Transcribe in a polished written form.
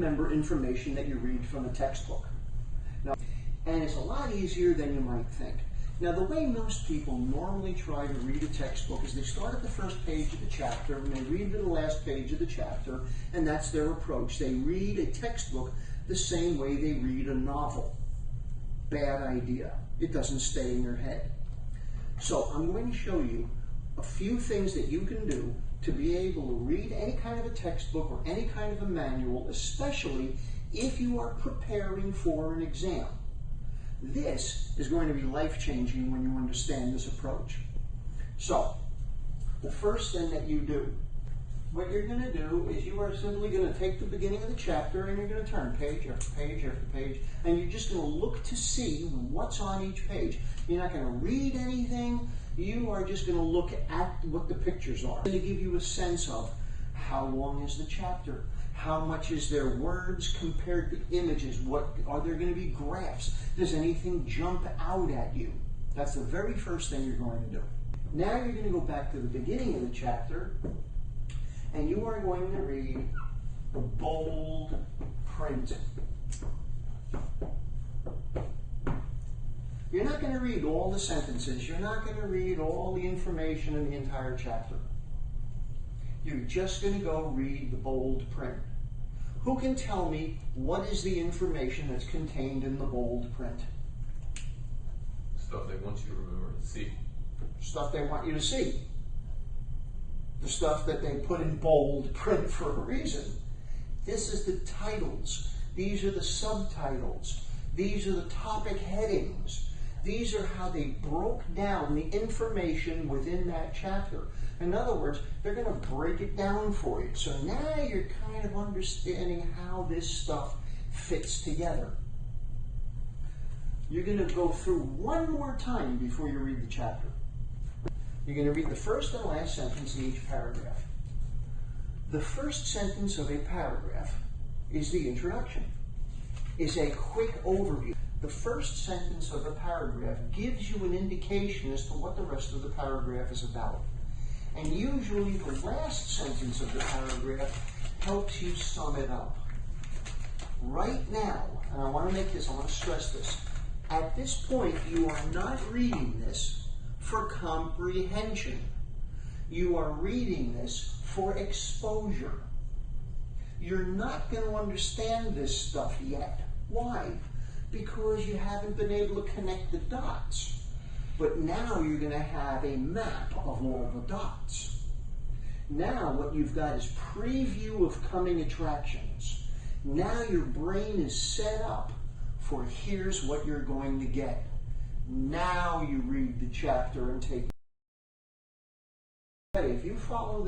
remember information that you read from a textbook. Now, and it's a lot easier than you might think. Now, the way most people normally try to read a textbook is they start at the first page of the chapter and they read to the last page of the chapter, and that's their approach. They read a textbook the same way they read a novel. Bad idea. It doesn't stay in your head. So I'm going to show you a few things that you can do to be able to read any kind of a textbook or any kind of a manual, especially if you are preparing for an exam. This is going to be life-changing when you understand this approach. So, the first thing that you do, what you're going to do is you are simply going to take the beginning of the chapter and you're going to turn page after page after page, and you're just going to look to see what's on each page. You're not going to read anything. You are just going to look at what the pictures are. It's going to give you a sense of how long is the chapter, how much is there words compared to images, what are there going to be graphs, does anything jump out at you? That's the very first thing you're going to do. Now you're going to go back to the beginning of the chapter and you are going to read the bold print. You're not going to read all the sentences. You're not going to read all the information in the entire chapter. You're just going to go read the bold print. Who can tell me what is the information that's contained in the bold print? Stuff they want you to remember and see. Stuff they want you to see. The stuff that they put in bold print for a reason. This is the titles. These are the subtitles. These are the topic headings. These are how they broke down the information within that chapter. In other words, they're going to break it down for you. So now you're kind of understanding how this stuff fits together. You're going to go through one more time before you read the chapter. You're going to read the first and last sentence in each paragraph. The first sentence of a paragraph is the introduction, is a quick overview. The first sentence of a paragraph gives you an indication as to what the rest of the paragraph is about. And usually the last sentence of the paragraph helps you sum it up. Right now, and I want to stress this, at this point you are not reading this for comprehension. You are reading this for exposure. You're not going to understand this stuff yet. Why? Because you haven't been able to connect the dots. But now you're going to have a map of all the dots. Now what you've got is preview of coming attractions. Now your brain is set up for here's what you're going to get. Now you read the chapter and take. If you follow